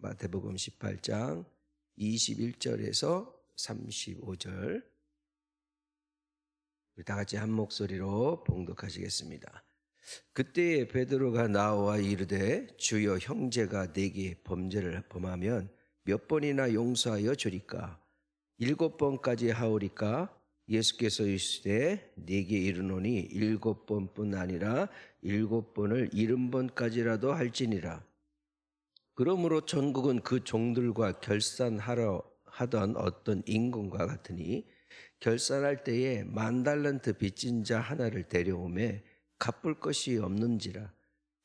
마태복음 18장 21절에서 35절 우리 다 같이 한 목소리로 봉독하시겠습니다. 그때에 베드로가 나와 이르되 주여 형제가 내게 범죄를 범하면 몇 번이나 용서하여 주리까? 7번까지 하오리까? 예수께서 이르시되 네게 이르노니 7번뿐 아니라 7번을 70번까지라도 할지니라. 그러므로 천국은 그 종들과 결산하러 하던 어떤 인공과 같으니 결산할 때에 10,000달란트 빚진 자 하나를 데려오매 갚을 것이 없는지라.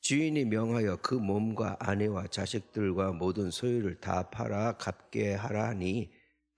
주인이 명하여 그 몸과 아내와 자식들과 모든 소유를 다 팔아 갚게 하라 하니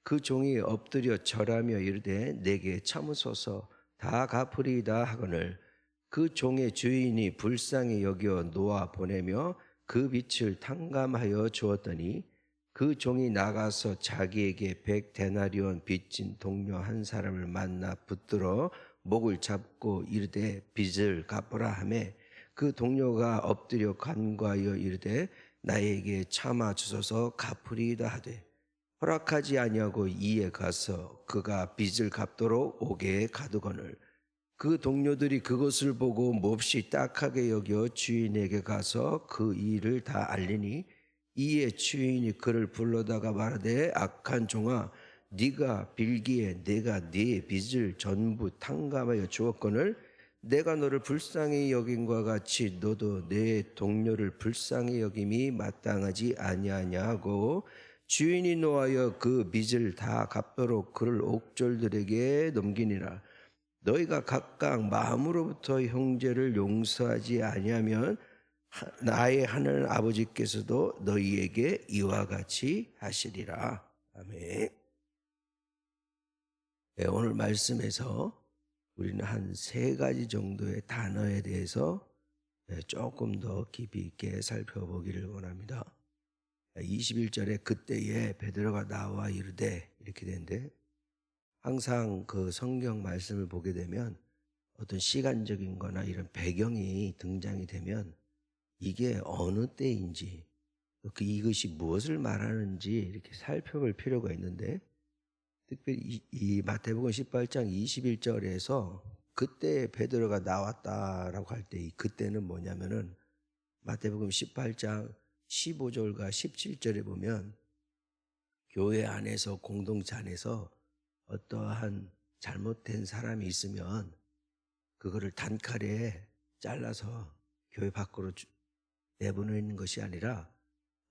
그 종이 엎드려 절하며 이르되 내게 참으소서 다 갚으리이다 하거늘 그 종의 주인이 불쌍히 여겨 놓아 보내며 그 빚을 탕감하여 주었더니 그 종이 나가서 자기에게 100데나리온 빚진 동료 한 사람을 만나 붙들어 목을 잡고 이르되 빚을 갚으라 하매 그 동료가 엎드려 간구하여 이르되 나에게 참아 주소서 갚으리이다 하되 허락하지 아니하고 이에 가서 그가 빚을 갚도록 옥에 가두거늘 그 동료들이 그것을 보고 몹시 딱하게 여겨 주인에게 가서 그 일을 다 알리니 이에 주인이 그를 불러다가 말하되 악한 종아 네가 빌기에 내가 네 빚을 전부 탕감하여 주었거늘 내가 너를 불쌍히 여김과 같이 너도 내 동료를 불쌍히 여김이 마땅하지 아니하냐 하고 주인이 노하여 그 빚을 다 갚도록 그를 옥졸들에게 넘기니라. 너희가 각각 마음으로부터 형제를 용서하지 아니하면 나의 하늘 아버지께서도 너희에게 이와 같이 하시리라. 아멘. 네, 오늘 말씀에서 우리는 한 3가지 정도의 단어에 대해서 조금 더 깊이 있게 살펴보기를 원합니다. 21절에 그때에 베드로가 나와 이르되 이렇게 되는데 항상 그 성경 말씀을 보게 되면 어떤 시간적인 거나 이런 배경이 등장이 되면 이게 어느 때인지 이것이 무엇을 말하는지 이렇게 살펴볼 필요가 있는데 특별히 이 마태복음 18장 21절에서 그때 베드로가 나왔다라고 할 때 이 그때는 뭐냐면은 마태복음 18장 15절과 17절에 보면 교회 안에서 공동체 안에서 어떠한 잘못된 사람이 있으면 그거를 단칼에 잘라서 교회 밖으로 내보내는 것이 아니라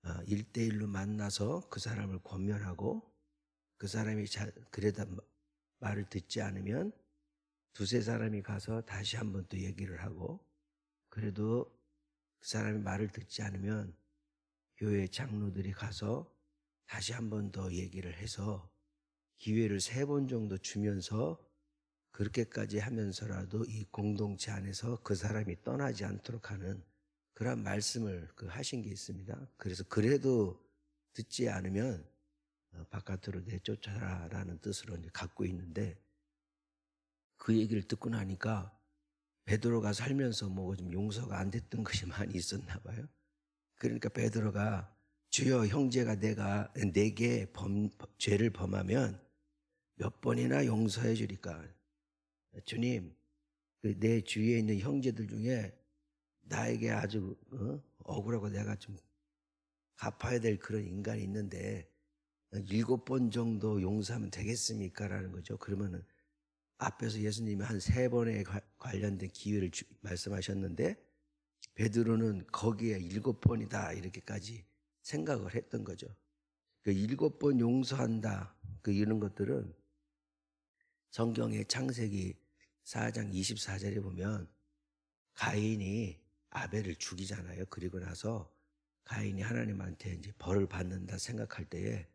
1대1로 만나서 그 사람을 권면하고 그 사람이 그래도 말을 듣지 않으면 2-3 사람이 가서 다시 한번 또 얘기를 하고 그래도 그 사람이 말을 듣지 않으면 교회 장로들이 가서 다시 한번 더 얘기를 해서 기회를 3번 정도 주면서 그렇게까지 하면서라도 이 공동체 안에서 그 사람이 떠나지 않도록 하는 그런 말씀을 하신 게 있습니다. 그래서 그래도 듣지 않으면 바깥으로 내쫓아라라는 뜻으로 이제 갖고 있는데 그 얘기를 듣고 나니까 베드로가 살면서 뭐 좀 용서가 안 됐던 것이 많이 있었나 봐요. 그러니까 베드로가 주여 형제가 내게 죄를 범하면 몇 번이나 용서해 주리까? 주님, 내 주위에 있는 형제들 중에 나에게 아주 억울하고 내가 좀 갚아야 될 그런 인간이 있는데 7번 정도 용서하면 되겠습니까? 라는 거죠. 그러면은 앞에서 예수님이 한 3번에 관련된 기회를 말씀하셨는데 베드로는 거기에 7번이다 이렇게까지 생각을 했던 거죠. 그 7번 용서한다 이런 것들은 성경의 창세기 4장 24절에 보면 가인이 아벨을 죽이잖아요. 그리고 나서 가인이 하나님한테 이제 벌을 받는다 생각할 때에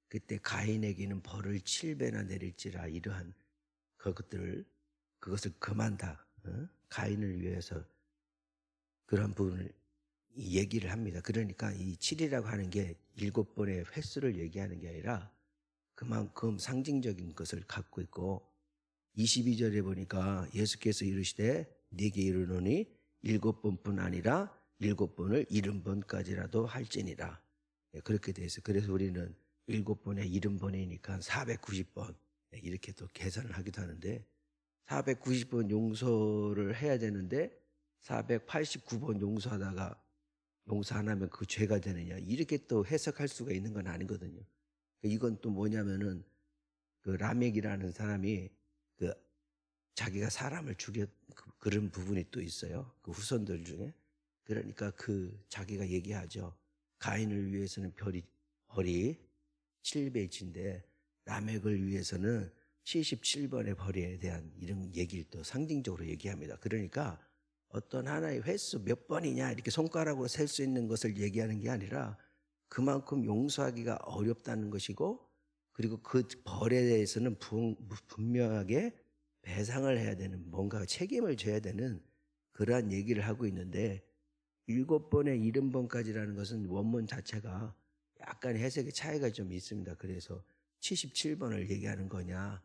그때 가인에게는 벌을 7배나 내릴지라 이러한 그것을 금한다. 가인을 위해서 그런 부분을 얘기를 합니다. 그러니까 이 7이라고 하는 게 7번의 횟수를 얘기하는 게 아니라 그만큼 상징적인 것을 갖고 있고 22절에 보니까 예수께서 이르시되 네게 이르노니 7번뿐 아니라 7번을 70번까지라도 할지니라. 그렇게 돼 있어요. 그래서 우리는 7번에 70번이니까 490번 이렇게 또 계산을 하기도 하는데 490번 용서를 해야 되는데 489번 용서하다가 용서 안 하면 그 죄가 되느냐 이렇게 또 해석할 수가 있는 건 아니거든요. 이건 또 뭐냐면은 그 라멕이라는 사람이 그 자기가 사람을 죽였 그런 부분이 또 있어요. 그 후손들 중에. 그러니까 그 자기가 얘기하죠. 가인을 위해서는 벌이 7배치인데 라멕을 위해서는 77번의 벌에 대한 이런 얘기를 또 상징적으로 얘기합니다. 그러니까 어떤 하나의 횟수 몇 번이냐 이렇게 손가락으로 셀 수 있는 것을 얘기하는 게 아니라 그만큼 용서하기가 어렵다는 것이고 그리고 그 벌에 대해서는 분명하게 배상을 해야 되는 뭔가 책임을 져야 되는 그러한 얘기를 하고 있는데 7번에 70번까지라는 것은 원문 자체가 약간 해석의 차이가 좀 있습니다. 그래서 77번을 얘기하는 거냐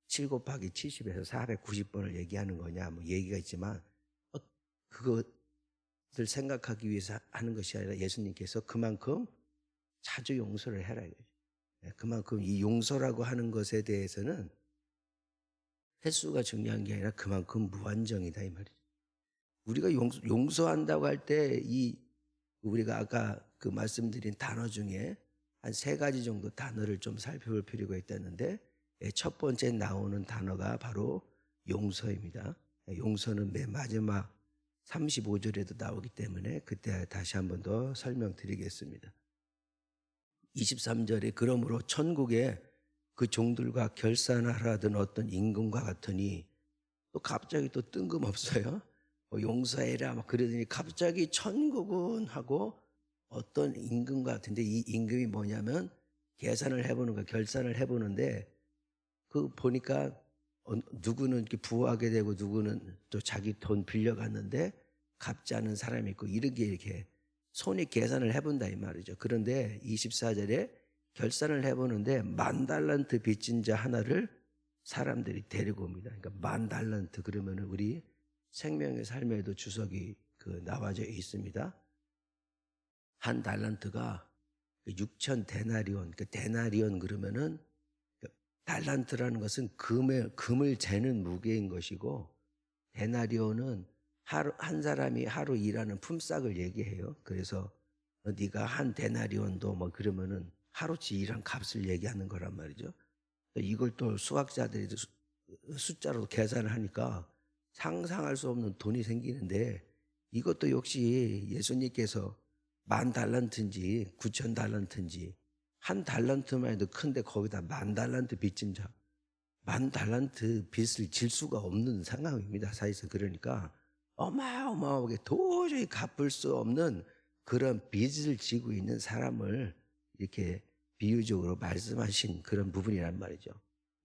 7 곱하기 70에서 490번을 얘기하는 거냐 뭐 얘기가 있지만 그것을 생각하기 위해서 하는 것이 아니라 예수님께서 그만큼 자주 용서를 해라 이거죠. 그만큼 이 용서라고 하는 것에 대해서는 횟수가 중요한 게 아니라 그만큼 무한정이다 이 말이죠. 우리가 용서한다고 할 때 이 우리가 아까 그 말씀드린 단어 중에 한 3가지 정도 단어를 좀 살펴볼 필요가 있다는데 첫 번째 나오는 단어가 바로 용서입니다. 용서는 맨 마지막 35절에도 나오기 때문에 그때 다시 한 번 더 설명드리겠습니다. 23절에 그러므로 천국에 그 종들과 결산하라던 어떤 임금과 같으니 또 갑자기 또 뜬금없어요. 용서해라 막 그러더니 갑자기 천국은 하고 어떤 임금 같은데 이 임금이 뭐냐면 계산을 해보는 거 결산을 해보는데 그 보니까 누구는 이렇게 부하게 되고 누구는 또 자기 돈 빌려갔는데 갚지 않은 사람이 있고 이렇게 손이 계산을 해본다 이 말이죠. 그런데 24절에 결산을 해보는데 10,000달란트 빚진 자 하나를 사람들이 데리고 옵니다. 그러니까 10,000달란트 그러면은 우리 생명의 삶에도 주석이 나와져 있습니다. 한 달란트가 6,000데나리온, 그 데나리온 그러면은 달란트라는 것은 금을 재는 무게인 것이고 데나리온은 한 사람이 하루 일하는 품삯을 얘기해요. 그래서 네가 한 데나리온도 뭐 그러면은 하루치 일한 값을 얘기하는 거란 말이죠. 이걸 또 수학자들이 숫자로 계산을 하니까 상상할 수 없는 돈이 생기는데 이것도 역시 예수님께서 10,000달란트인지 9,000달란트인지 한 달란트만 해도 큰데 거기다 10,000달란트 빚진 자 10,000달란트 빚을 질 수가 없는 상황입니다. 사실상 그러니까 어마어마하게 도저히 갚을 수 없는 그런 빚을 지고 있는 사람을 이렇게 비유적으로 말씀하신 그런 부분이란 말이죠.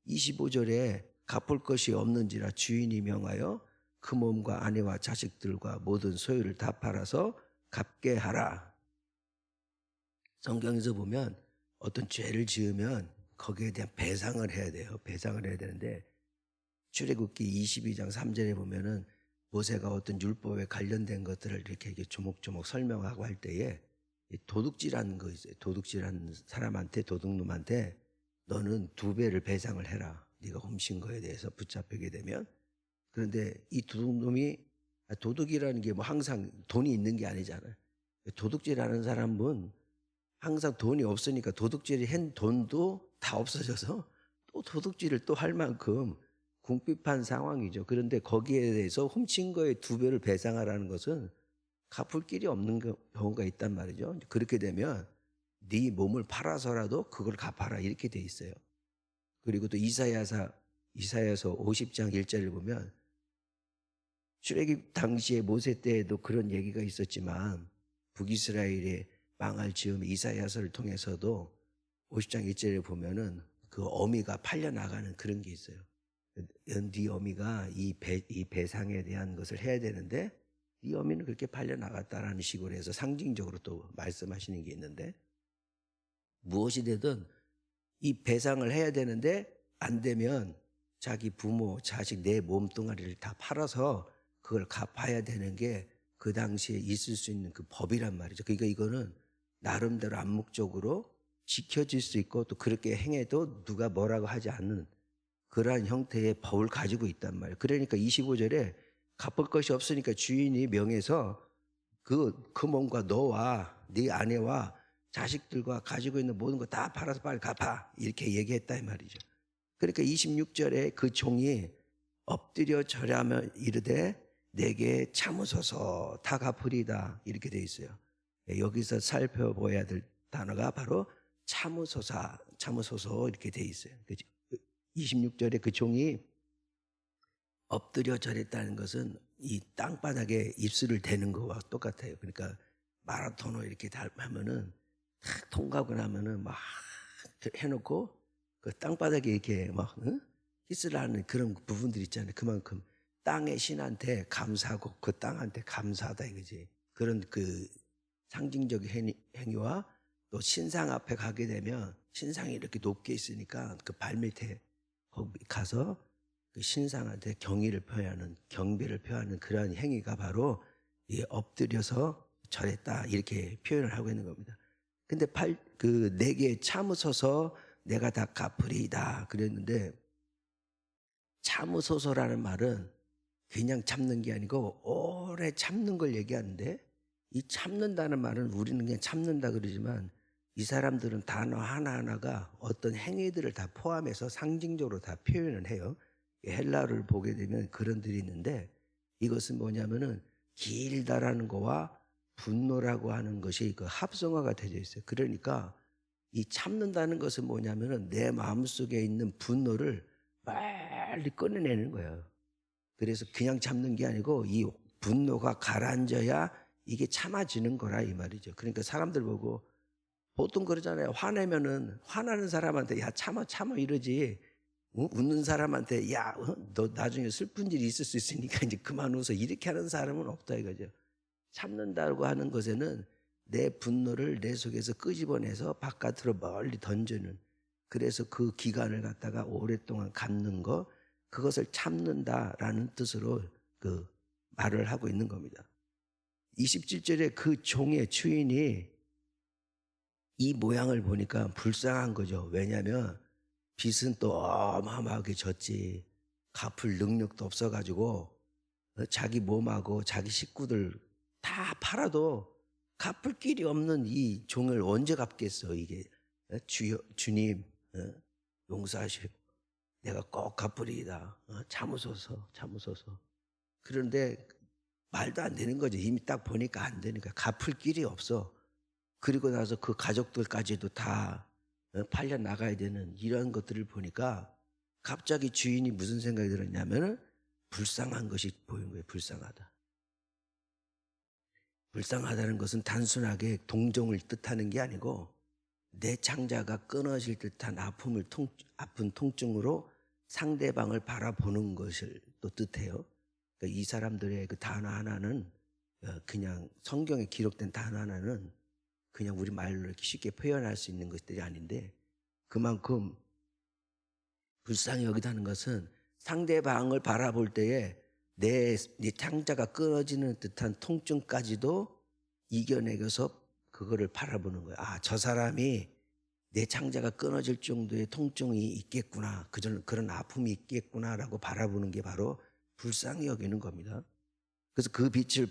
25절에 갚을 것이 없는지라 주인이 명하여 그 몸과 아내와 자식들과 모든 소유를 다 팔아서 갚게 하라. 성경에서 보면 어떤 죄를 지으면 거기에 대한 배상을 해야 돼요. 배상을 해야 되는데 출애굽기 22장 3절에 보면은 모세가 어떤 율법에 관련된 것들을 이렇게 조목조목 설명하고 할 때에 도둑질하는 거 있어요. 도둑질하는 사람한테 도둑놈한테 너는 2배를 배상을 해라. 네가 훔친 거에 대해서 붙잡히게 되면. 그런데 이 도둑놈이 도둑이라는 게 뭐 항상 돈이 있는 게 아니잖아요. 도둑질하는 사람은 항상 돈이 없으니까 도둑질이 한 돈도 다 없어져서 또 도둑질을 또 할 만큼 궁핍한 상황이죠. 그런데 거기에 대해서 훔친 거에 2배를 배상하라는 것은 갚을 길이 없는 경우가 있단 말이죠. 그렇게 되면 네 몸을 팔아서라도 그걸 갚아라 이렇게 돼 있어요. 그리고 또 이사야서 50장 1절을 보면 출애굽 당시에 모세 때에도 그런 얘기가 있었지만 북이스라엘의 망할 즈음 이사야서를 통해서도 50장 1절에 보면은 그 어미가 팔려 나가는 그런 게 있어요. 네 어미가 이 배상에 대한 것을 해야 되는데 네 어미는 그렇게 팔려 나갔다라는 식으로 해서 상징적으로 또 말씀하시는 게 있는데 무엇이 되든 이 배상을 해야 되는데 안 되면 자기 부모, 자식, 내 몸뚱아리를 다 팔아서 그걸 갚아야 되는 게 그 당시에 있을 수 있는 그 법이란 말이죠. 그러니까 이거는 나름대로 암묵적으로 지켜질 수 있고 또 그렇게 행해도 누가 뭐라고 하지 않는 그러한 형태의 법을 가지고 있단 말이에요. 그러니까 25절에 갚을 것이 없으니까 주인이 명해서 그 몸과 너와 네 아내와 자식들과 가지고 있는 모든 거 다 팔아서 빨리 갚아 이렇게 얘기했다 이 말이죠. 그러니까 26절에 그 종이 엎드려 절하며 이르되 내게 참으소서 다 갚으리다 이렇게 돼 있어요. 여기서 살펴봐야 될 단어가 바로 참으소서 이렇게 돼 있어요. 26절에 그 종이 엎드려 절했다는 것은 이 땅바닥에 입술을 대는 거와 똑같아요. 그러니까 마라토너 이렇게 하면은 탁 통과하고 나면은 막 해놓고 그 땅바닥에 이렇게 막 키스를 하는 그런 부분들 있잖아요. 그만큼 땅의 신한테 감사하고 그 땅한테 감사하다 이거지. 그런 그 상징적 행위와 또 신상 앞에 가게 되면 신상이 이렇게 높게 있으니까 그 발밑에 거기 가서 그 신상한테 경의를 표하는 경배를 표하는 그러한 행위가 바로 이 엎드려서 절했다 이렇게 표현을 하고 있는 겁니다. 근데 내게 참으소서 내가 다 갚으리이다 그랬는데 참으소서라는 말은 그냥 참는 게 아니고 오래 참는 걸 얘기하는데 이 참는다는 말은 우리는 그냥 참는다 그러지만 이 사람들은 단어 하나하나가 어떤 행위들을 다 포함해서 상징적으로 다 표현을 해요. 헬라어를 보게 되면 그런 들이 있는데 이것은 뭐냐면은 길다라는 거와 분노라고 하는 것이 그 합성어가 되어 있어요. 그러니까 이 참는다는 것은 뭐냐면은 내 마음속에 있는 분노를 빨리 꺼내내는 거예요. 그래서 그냥 참는 게 아니고 이 분노가 가라앉아야 이게 참아지는 거라 이 말이죠. 그러니까 사람들 보고 보통 그러잖아요. 화내면은 화나는 사람한테 야 참아 이러지. 웃는 사람한테 야 너 나중에 슬픈 일이 있을 수 있으니까 이제 그만 웃어 이렇게 하는 사람은 없다 이거죠. 참는다고 하는 것에는 내 분노를 내 속에서 끄집어내서 바깥으로 멀리 던지는 그래서 그 기간을 갖다가 오랫동안 갖는 거 그것을 참는다라는 뜻으로 그 말을 하고 있는 겁니다. 27절에 그 종의 주인이 이 모양을 보니까 불쌍한 거죠. 왜냐하면 빚은 또 어마어마하게 졌지. 갚을 능력도 없어가지고 자기 몸하고 자기 식구들 다 팔아도 갚을 길이 없는 이 종을 언제 갚겠어 이게. 주님 용서하시오. 내가 꼭 갚으리이다. 참으소서. 그런데 말도 안 되는 거죠. 이미 딱 보니까 안 되니까 갚을 길이 없어. 그리고 나서 그 가족들까지도 다 팔려 나가야 되는 이런 것들을 보니까 갑자기 주인이 무슨 생각이 들었냐면은 불쌍한 것이 보인 거예요. 불쌍하다는 것은 단순하게 동정을 뜻하는 게 아니고 내 창자가 끊어질 듯한 아픈 통증으로 상대방을 바라보는 것을 또 뜻해요. 그러니까 이 사람들의 그 단어 하나는 그냥 성경에 기록된 단어 하나는 그냥 우리 말로 이렇게 쉽게 표현할 수 있는 것들이 아닌데 그만큼 불쌍히 여기다는 것은 상대방을 바라볼 때에 내 창자가 끊어지는 듯한 통증까지도 이겨내서 그거를 바라보는 거야. 아, 저 사람이 내 창자가 끊어질 정도의 통증이 있겠구나. 그런 아픔이 있겠구나라고 바라보는 게 바로 불쌍히 여기는 겁니다. 그래서 그 빛을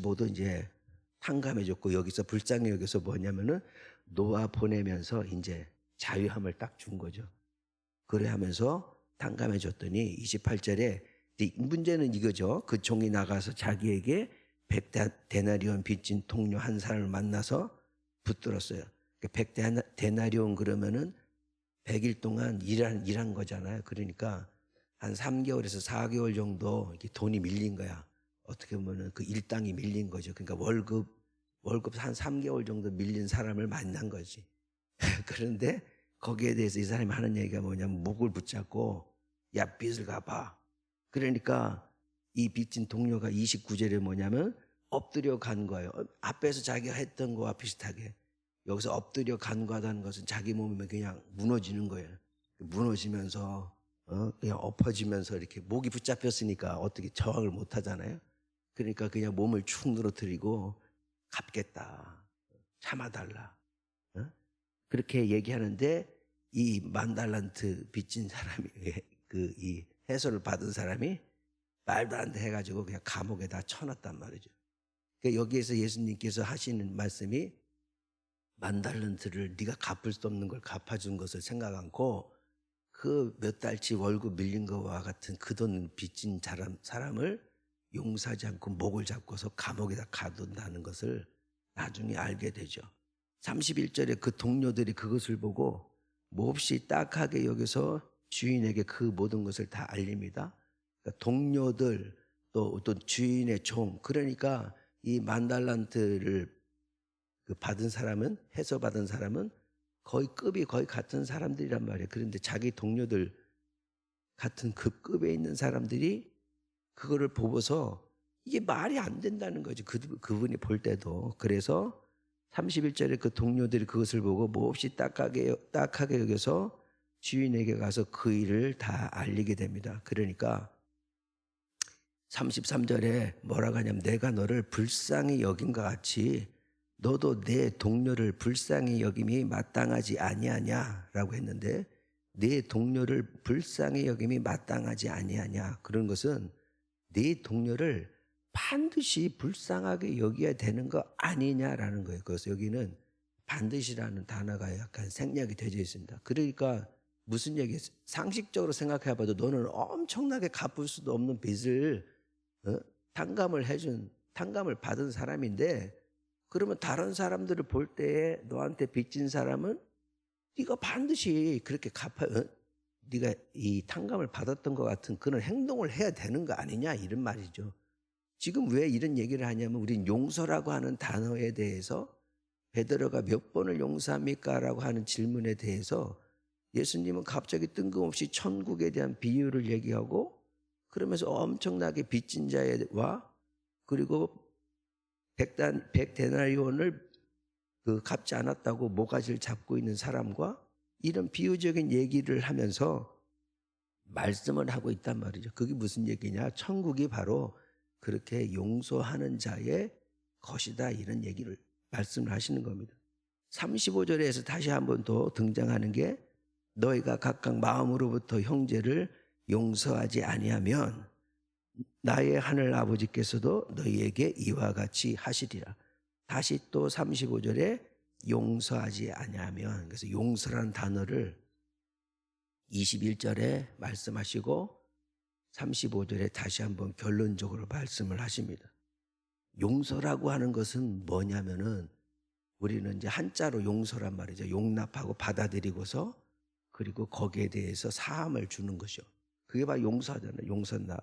모두 이제 탕감해줬고 여기서 불쌍히 여기서 뭐냐면은 놓아 보내면서 이제 자유함을 딱 준 거죠. 그래 하면서 탕감해줬더니 28절에 문제는 이거죠. 그 종이 나가서 자기에게 100데나리온 빚진 통료 한 사람을 만나서 붙들었어요. 100데나리온 그러면은 100일 동안 일한 거잖아요. 그러니까 한 3개월에서 4개월 정도 이렇게 돈이 밀린 거야. 어떻게 보면은 그 일당이 밀린 거죠. 그러니까 월급 한 3개월 정도 밀린 사람을 만난 거지. 그런데 거기에 대해서 이 사람이 하는 얘기가 뭐냐면 목을 붙잡고 야 빚을 갚아. 그러니까 이 빚진 동료가 29절에 뭐냐면 엎드려 간거예요. 앞에서 자기가 했던 거와 비슷하게 여기서 엎드려 간과하다는 것은 자기 몸이 그냥 무너지는 거예요. 무너지면서 그냥 엎어지면서 이렇게 목이 붙잡혔으니까 어떻게 저항을 못 하잖아요. 그러니까 그냥 몸을 축 늘어뜨리고 갚겠다. 참아달라. 어? 그렇게 얘기하는데 이 10,000달란트 빚진 사람이 그 이 해소를 받은 사람이 말도 안 돼 해가지고 그냥 감옥에다 쳐놨단 말이죠. 그러니까 여기에서 예수님께서 하시는 말씀이 10,000달란트를 네가 갚을 수 없는 걸 갚아준 것을 생각 않고 그 몇 달치 월급 밀린 거와 같은 그 돈 빚진 사람을 용서하지 않고 목을 잡고서 감옥에다 가둔다는 것을 나중에 알게 되죠. 31절에 그 동료들이 그것을 보고 몹시 딱하게 여기서 주인에게 그 모든 것을 다 알립니다. 그러니까 동료들 또 주인의 종, 그러니까 이 10,000달란트를 받은 사람은, 해서 받은 사람은 거의 급이 거의 같은 사람들이란 말이에요. 그런데 자기 동료들 같은 그 급에 있는 사람들이 그거를 보고서 이게 말이 안 된다는 거죠. 그분이 볼 때도. 그래서 31절에 그 동료들이 그것을 보고 몹시 딱하게 여겨서 주인에게 가서 그 일을 다 알리게 됩니다. 그러니까 33절에 뭐라고 하냐면 내가 너를 불쌍히 여긴 것 같이 너도 내 동료를 불쌍히 여김이 마땅하지 아니하냐라고 했는데, 내 동료를 불쌍히 여김이 마땅하지 아니하냐, 그런 것은 내 동료를 반드시 불쌍하게 여겨야 되는 거 아니냐라는 거예요. 그래서 여기는 반드시라는 단어가 약간 생략이 되어 있습니다. 그러니까 무슨 얘기예요? 상식적으로 생각해 봐도 너는 엄청나게 갚을 수도 없는 빚을 탕감을 받은 사람인데, 그러면 다른 사람들을 볼 때에 너한테 빚진 사람은 네가 반드시 그렇게 네가 이 탕감을 받았던 것 같은 그런 행동을 해야 되는 거 아니냐, 이런 말이죠. 지금 왜 이런 얘기를 하냐면 우린 용서라고 하는 단어에 대해서 베드로가 몇 번을 용서합니까? 라고 하는 질문에 대해서 예수님은 갑자기 뜬금없이 천국에 대한 비유를 얘기하고 그러면서 엄청나게 빚진 자와 그리고 100데나리온을 갚지 않았다고 모가지를 잡고 있는 사람과 이런 비유적인 얘기를 하면서 말씀을 하고 있단 말이죠. 그게 무슨 얘기냐? 천국이 바로 그렇게 용서하는 자의 것이다, 이런 얘기를 말씀을 하시는 겁니다. 35절에서 다시 한번 더 등장하는 게 너희가 각각 마음으로부터 형제를 용서하지 아니하면 나의 하늘 아버지께서도 너희에게 이와 같이 하시리라. 다시 또 35절에 용서하지 아니하면, 그래서 용서라는 단어를 21절에 말씀하시고 35절에 다시 한번 결론적으로 말씀을 하십니다. 용서라고 하는 것은 뭐냐면은 우리는 이제 한자로 용서란 말이죠. 용납하고 받아들이고서 그리고 거기에 대해서 사함을 주는 것이요. 그게 바로 용서하잖아요. 용서나.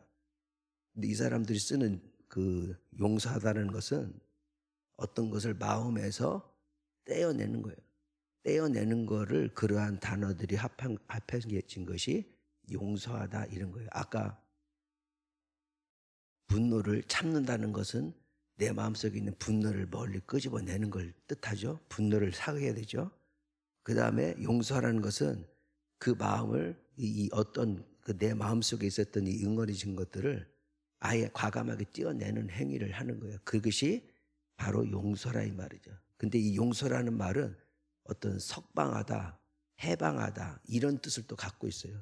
근데 이 사람들이 쓰는 그 용서하다는 것은 어떤 것을 마음에서 떼어내는 거예요. 떼어내는 거를 그러한 단어들이 합해진 것이 용서하다, 이런 거예요. 아까 분노를 참는다는 것은 내 마음속에 있는 분노를 멀리 끄집어내는 걸 뜻하죠. 분노를 사귀어야 되죠. 그 다음에 용서하라는 것은 그 마음을 이 어떤 내 마음속에 있었던 이 응어리진 것들을 아예 과감하게 떼어내는 행위를 하는 거예요. 그것이 바로 용서라, 이 말이죠. 근데 이 용서라는 말은 어떤 석방하다, 해방하다, 이런 뜻을 또 갖고 있어요.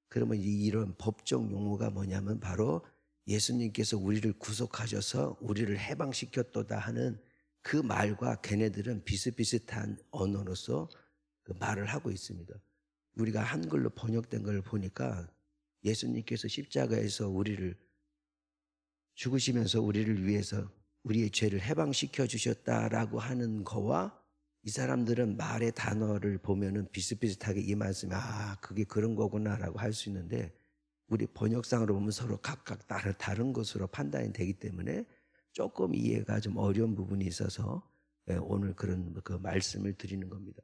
그러면 이런 법적 용어가 뭐냐면 바로 예수님께서 우리를 구속하셔서 우리를 해방시켰도다 하는 그 말과 걔네들은 비슷비슷한 언어로서 그 말을 하고 있습니다. 우리가 한글로 번역된 걸 보니까 예수님께서 십자가에서 우리를 죽으시면서 우리를 위해서 우리의 죄를 해방시켜 주셨다라고 하는 거와 이 사람들은 말의 단어를 보면은 비슷비슷하게 이 말씀이 그게 그런 거구나라고 할 수 있는데, 우리 번역상으로 보면 서로 각각 다른 것으로 판단이 되기 때문에 조금 이해가 좀 어려운 부분이 있어서 오늘 그런 그 말씀을 드리는 겁니다.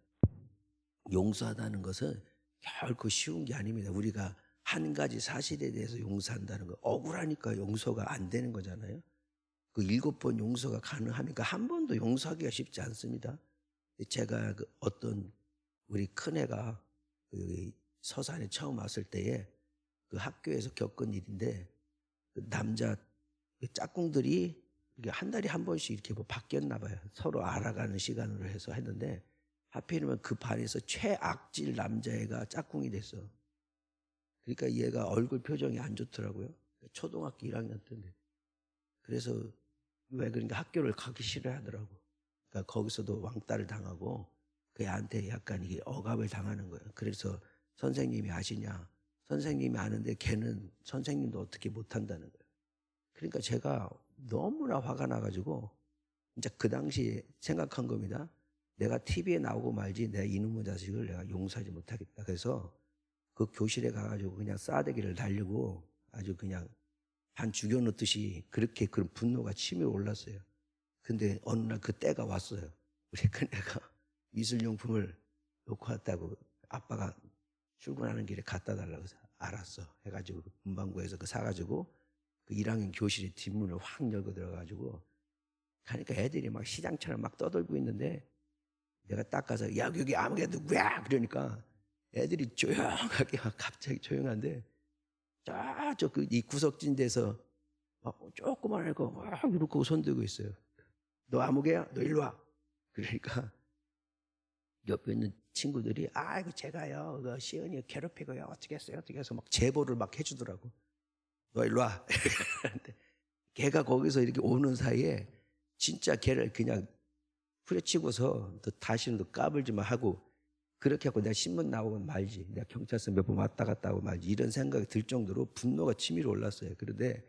용서하다는 것은 결코 쉬운 게 아닙니다. 우리가 한 가지 사실에 대해서 용서한다는 거, 억울하니까 용서가 안 되는 거잖아요. 그 7번 용서가 가능합니까? 한 번도 용서하기가 쉽지 않습니다. 제가 어떤 우리 큰애가 여기 서산에 처음 왔을 때에 그 학교에서 겪은 일인데, 그 남자 짝꿍들이 이게 한 달에 한 번씩 이렇게 뭐 바뀌었나 봐요. 서로 알아가는 시간으로 해서 했는데 하필이면 그 반에서 최악질 남자애가 짝꿍이 됐어. 그러니까 얘가 얼굴 표정이 안 좋더라고요. 초등학교 1학년 때인데. 그래서 왜 그러니까 학교를 가기 싫어하더라고. 그러니까 거기서도 왕따를 당하고 그 애한테 약간 이게 억압을 당하는 거예요. 그래서 선생님이 아시냐? 선생님이 아는데 걔는 선생님도 어떻게 못한다는 거예요. 그러니까 제가 너무나 화가 나가지고 진짜 그 당시에 생각한 겁니다. 내가 TV에 나오고 말지 내가 이놈의 자식을 내가 용서하지 못하겠다. 그래서 그 교실에 가가지고 그냥 싸대기를 달리고 아주 그냥 반 죽여놓듯이 그렇게 그런 분노가 치밀어 올랐어요. 근데 어느 날 그 때가 왔어요. 우리 큰애가 미술용품을 놓고 왔다고 아빠가 출근하는 길에 갖다 달라고 해서 알았어 해가지고 문방구에서 그 사가지고 그 1학년 교실의 뒷문을 확 열고 들어가가지고 가니까 애들이 막 시장처럼 막 떠들고 있는데 내가 딱 가서 야 여기 아무개 누구야 그러니까 애들이 조용하게 막 갑자기 조용한데 저쪽 그 이 구석진 데서 막 조그만 애가 막 이러고 손들고 있어요. 너 아무개야? 너 일로 와. 그러니까 옆에 있는 친구들이 이거 제가요 그 시은이 괴롭히고요 어떻게 했어요 어떻게 해서 막 제보를 막 해주더라고. 너 일로 와. 걔가 거기서 이렇게 오는 사이에 진짜 걔를 그냥 후려치고서 너 다시는 너 까불지 마 하고 그렇게 하고 내가 신문 나오면 말지 내가 경찰서 몇 번 왔다 갔다 하고 말지 이런 생각이 들 정도로 분노가 치밀어 올랐어요. 그런데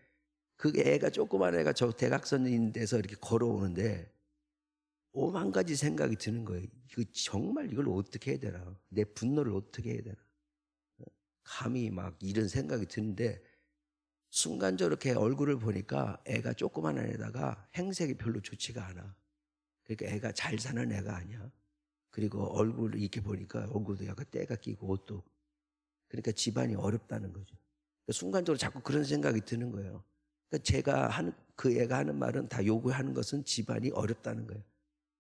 그 애가 조그만 애가 저 대각선인 데서 이렇게 걸어오는데 오만 가지 생각이 드는 거예요. 이거 정말 이걸 어떻게 해야 되나? 내 분노를 어떻게 해야 되나? 감히 막 이런 생각이 드는데 순간적으로 이렇게 얼굴을 보니까 애가 조그만 애다가 행색이 별로 좋지가 않아. 그러니까 애가 잘 사는 애가 아니야. 그리고 얼굴을 이렇게 보니까 얼굴도 약간 때가 끼고 옷도 그러니까 집안이 어렵다는 거죠. 그러니까 순간적으로 자꾸 그런 생각이 드는 거예요. 그러니까 제가 하는 그 애가 하는 말은 다 요구하는 것은 집안이 어렵다는 거예요.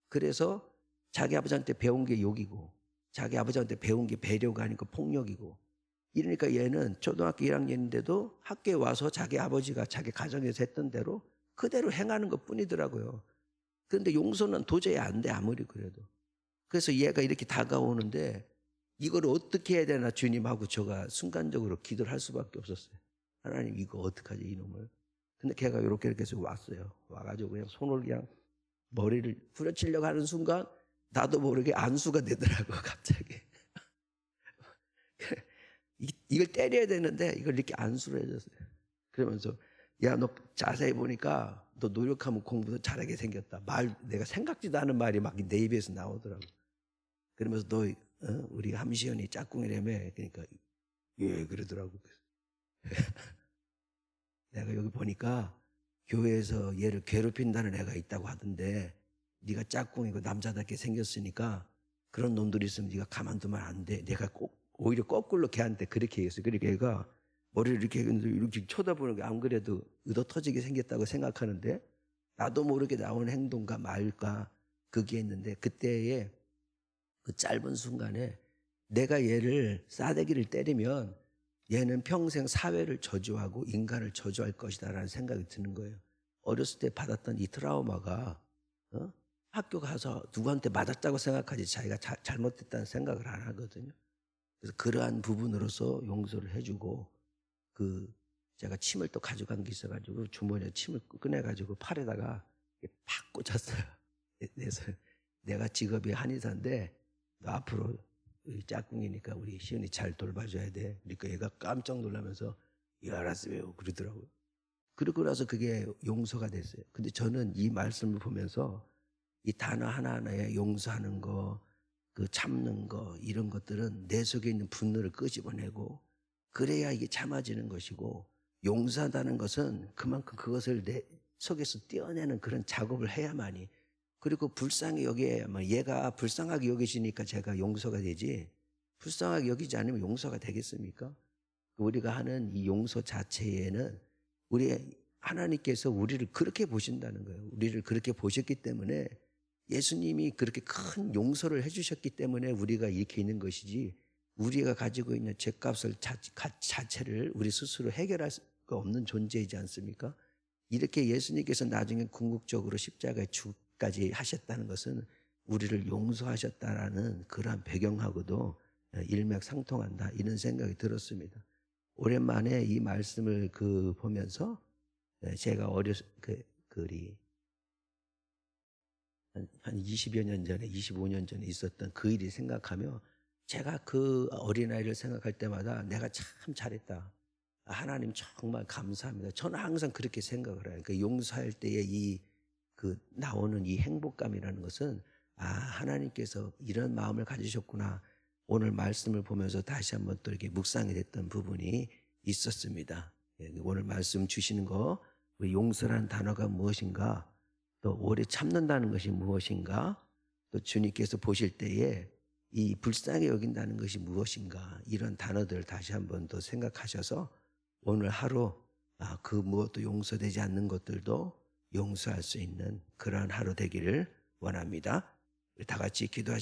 그래서 자기 아버지한테 배운 게 욕이고 자기 아버지한테 배운 게 배려가 아니고 폭력이고 이러니까 얘는 초등학교 1학년인데도 학교에 와서 자기 아버지가 자기 가정에서 했던 대로 그대로 행하는 것 뿐이더라고요. 그런데 용서는 도저히 안 돼 아무리 그래도. 그래서 얘가 이렇게 다가오는데 이걸 어떻게 해야 되나 주님하고 제가 순간적으로 기도를 할 수밖에 없었어요. 하나님 이거 어떡하지 이놈을. 근데 걔가 이렇게 해서 왔어요. 와가지고 그냥 손을 그냥 머리를 후려치려고 하는 순간 나도 모르게 안수가 되더라고 갑자기. 이걸 때려야 되는데 이걸 이렇게 안수를 해줬어요. 그러면서 야 너 자세히 보니까 너 노력하면 공부도 잘하게 생겼다. 내가 생각지도 않은 말이 막 내 입에서 나오더라고. 그러면서 너 우리 함시연이 짝꿍이라며 그러니까 예 그러더라고. 내가 여기 보니까 교회에서 얘를 괴롭힌다는 애가 있다고 하던데 네가 짝꿍이고 남자답게 생겼으니까 그런 놈들이 있으면 네가 가만두면 안 돼. 내가 꼭 오히려 거꾸로 걔한테 그렇게 얘기했어요. 그러니까 얘가 머리를 이렇게 쳐다보는 게 안 그래도 의도 터지게 생겼다고 생각하는데 나도 모르게 나오는 행동과 말과 그게 있는데 그때에 그 짧은 순간에 내가 얘를 싸대기를 때리면 얘는 평생 사회를 저주하고 인간을 저주할 것이다라는 생각이 드는 거예요. 어렸을 때 받았던 이 트라우마가 학교 가서 누구한테 맞았다고 생각하지 자기가 잘못했다는 생각을 안 하거든요. 그래서 그러한 부분으로서 용서를 해주고 제가 침을 또 가져간 게 있어가지고 주머니에 침을 꺼내가지고 팔에다가 팍 꽂았어요. 그래서 내가 직업이 한의사인데 너 앞으로 짝꿍이니까 우리 시은이 잘 돌봐줘야 돼. 그러니까 얘가 깜짝 놀라면서 예 알았어요 그러더라고요. 그러고 나서 그게 용서가 됐어요. 근데 저는 이 말씀을 보면서 이 단어 하나하나에 용서하는 거, 그 참는 거 이런 것들은 내 속에 있는 분노를 끄집어내고 그래야 이게 참아지는 것이고 용서한다는 것은 그만큼 그것을 내 속에서 떼어내는 그런 작업을 해야만이 그리고 불쌍히 여기에 얘가 불쌍하게 여기시니까 제가 용서가 되지 불쌍하게 여기지 않으면 용서가 되겠습니까? 우리가 하는 이 용서 자체에는 우리 하나님께서 우리를 그렇게 보신다는 거예요. 우리를 그렇게 보셨기 때문에 예수님이 그렇게 큰 용서를 해주셨기 때문에 우리가 이렇게 있는 것이지 우리가 가지고 있는 죄값을 자체를 우리 스스로 해결할 수가 없는 존재이지 않습니까? 이렇게 예수님께서 나중에 궁극적으로 십자가의 죽까지 하셨다는 것은 우리를 용서하셨다라는 그러한 배경하고도 일맥상통한다 이런 생각이 들었습니다. 오랜만에 이 말씀을 보면서 제가 우리 한 20여 년 전에 25년 전에 있었던 그 일이 생각하며 제가 그 어린아이를 생각할 때마다 내가 참 잘했다. 하나님 정말 감사합니다. 저는 항상 그렇게 생각을 해요. 그 용서할 때에 나오는 이 행복감이라는 것은 하나님께서 이런 마음을 가지셨구나. 오늘 말씀을 보면서 다시 한번 또 이렇게 묵상이 됐던 부분이 있었습니다. 오늘 말씀 주시는 거, 우리 용서라는 단어가 무엇인가, 또 오래 참는다는 것이 무엇인가, 또 주님께서 보실 때에 이 불쌍히 여긴다는 것이 무엇인가, 이런 단어들을 다시 한번 더 생각하셔서 오늘 하루 그 무엇도 용서되지 않는 것들도 용서할 수 있는 그러한 하루 되기를 원합니다. 우리 다 같이 기도하시겠습니다.